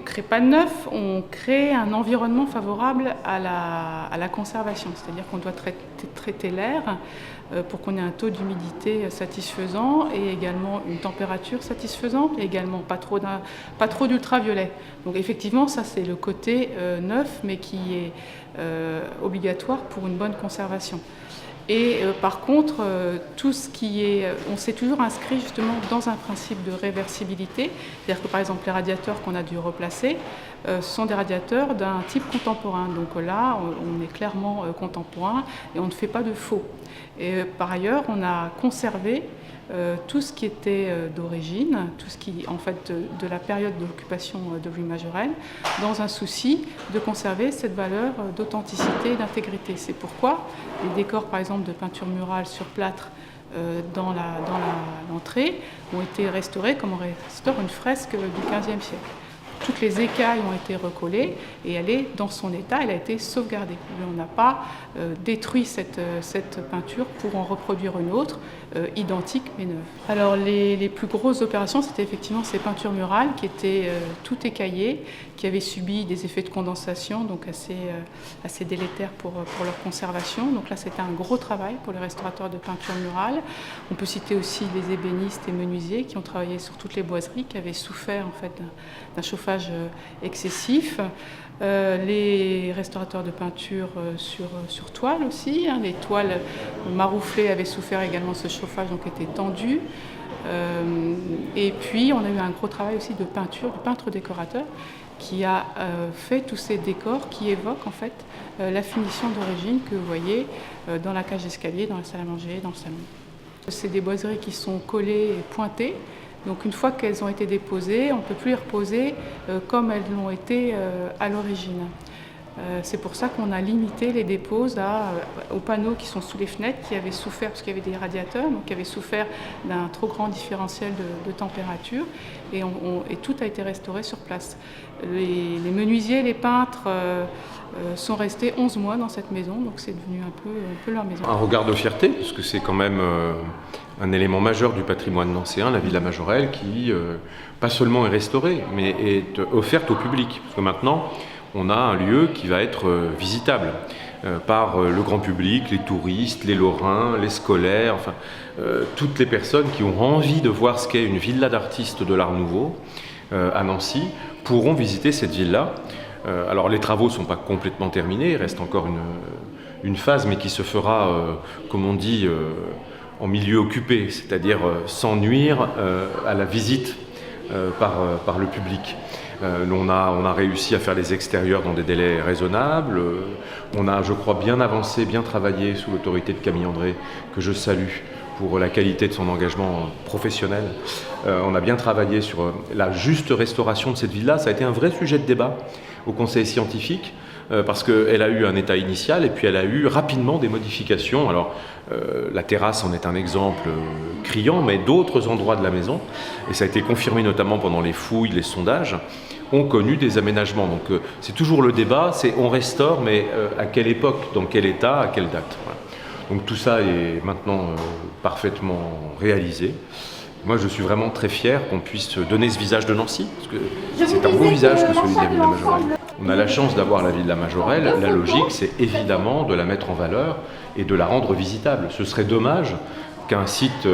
crée pas de neuf, on crée un environnement favorable à la conservation. C'est-à-dire qu'on doit traiter l'air pour qu'on ait un taux d'humidité satisfaisant et également une température satisfaisante et également pas trop d'ultraviolet. Donc effectivement, ça c'est le côté neuf, mais qui est obligatoire pour une bonne conservation. Et par contre, tout ce qui est, on s'est toujours inscrit justement dans un principe de réversibilité, c'est-à-dire que par exemple les radiateurs qu'on a dû replacer sont des radiateurs d'un type contemporain. Donc là, on est clairement contemporain et on ne fait pas de faux. Et par ailleurs, on a conservé tout ce qui était d'origine, tout ce qui en fait de la période d'occupation de Louis-Majorelle, dans un souci de conserver cette valeur d'authenticité et d'intégrité. C'est pourquoi les décors par exemple de peinture murale sur plâtre dans l'entrée ont été restaurés comme on restaure une fresque du XVe siècle. Toutes les écailles ont été recollées et elle est dans son état, elle a été sauvegardée. On n'a pas détruit cette peinture pour en reproduire une autre, identique mais neuve. Alors les plus grosses opérations, c'était effectivement ces peintures murales qui étaient toutes écaillées, qui avaient subi des effets de condensation, donc assez délétères pour leur conservation. Donc là, c'était un gros travail pour les restaurateurs de peinture murale. On peut citer aussi les ébénistes et menuisiers qui ont travaillé sur toutes les boiseries, qui avaient souffert en fait d'un chauffage excessif. Les restaurateurs de peinture sur toile aussi, les toiles marouflées avaient souffert également de ce chauffage, donc étaient tendues. Et puis on a eu un gros travail aussi de peinture, du peintre décorateur qui a fait tous ces décors qui évoquent en fait la finition d'origine que vous voyez dans la cage d'escalier, dans la salle à manger, dans le salon. C'est des boiseries qui sont collées et pointées. Donc une fois qu'elles ont été déposées, on ne peut plus les reposer comme elles l'ont été à l'origine. C'est pour ça qu'on a limité les déposes aux panneaux qui sont sous les fenêtres, qui avaient souffert, parce qu'il y avait des radiateurs, donc qui avaient souffert d'un trop grand différentiel de température, et tout a été restauré sur place. Les menuisiers, les peintres sont restés 11 mois dans cette maison, donc c'est devenu un peu leur maison. Un regard de fierté, parce que c'est quand même un élément majeur du patrimoine nancéen, la Villa Majorelle, qui pas seulement est restaurée, mais est offerte au public. Parce que maintenant, on a un lieu qui va être visitable par le grand public, les touristes, les Lorrains, les scolaires, enfin, toutes les personnes qui ont envie de voir ce qu'est une villa d'artistes de l'Art Nouveau à Nancy pourront visiter cette villa. Alors les travaux ne sont pas complètement terminés, il reste encore une phase, mais qui se fera, comme on dit, en milieu occupé, c'est-à-dire sans nuire à la visite par le public. On a réussi à faire les extérieurs dans des délais raisonnables. On a, je crois, bien avancé, bien travaillé sous l'autorité de Camille André, que je salue pour la qualité de son engagement professionnel. On a bien travaillé sur la juste restauration de cette villa. Ça a été un vrai sujet de débat au conseil scientifique, parce qu'elle a eu un état initial et puis elle a eu rapidement des modifications. Alors la terrasse en est un exemple criant, mais d'autres endroits de la maison, et ça a été confirmé notamment pendant les fouilles, les sondages, ont connu des aménagements. Donc c'est toujours le débat, c'est on restaure, mais à quelle époque, dans quel état, à quelle date. Voilà. Donc tout ça est maintenant parfaitement réalisé. Moi, je suis vraiment très fier qu'on puisse donner ce visage de Nancy, parce que c'est un beau visage que celui de la Villa Majorelle. On a la chance d'avoir la Villa Majorelle. La logique, c'est évidemment de la mettre en valeur et de la rendre visitable. Ce serait dommage qu'un site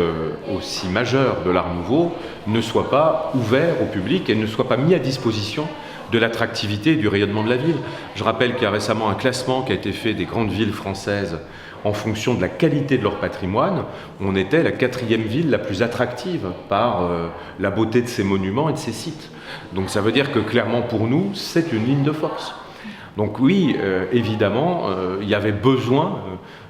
aussi majeur de l'Art Nouveau ne soit pas ouvert au public et ne soit pas mis à disposition de l'attractivité et du rayonnement de la ville. Je rappelle qu'il y a récemment un classement qui a été fait des grandes villes françaises en fonction de la qualité de leur patrimoine. On était la 4e ville la plus attractive par la beauté de ses monuments et de ses sites. Donc ça veut dire que clairement pour nous, c'est une ligne de force. Donc oui, évidemment, il y avait besoin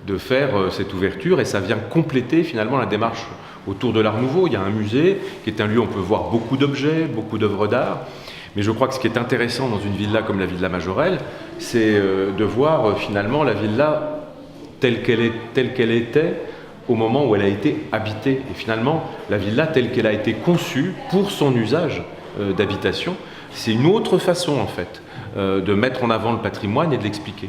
de faire cette ouverture et ça vient compléter finalement la démarche autour de l'Art Nouveau. Il y a un musée qui est un lieu où on peut voir beaucoup d'objets, beaucoup d'œuvres d'art. Mais je crois que ce qui est intéressant dans une villa comme la Villa Majorelle, c'est de voir finalement la villa telle qu'elle était au moment où elle a été habitée. Et finalement, la villa telle qu'elle a été conçue pour son usage d'habitation, c'est une autre façon en fait de mettre en avant le patrimoine et de l'expliquer.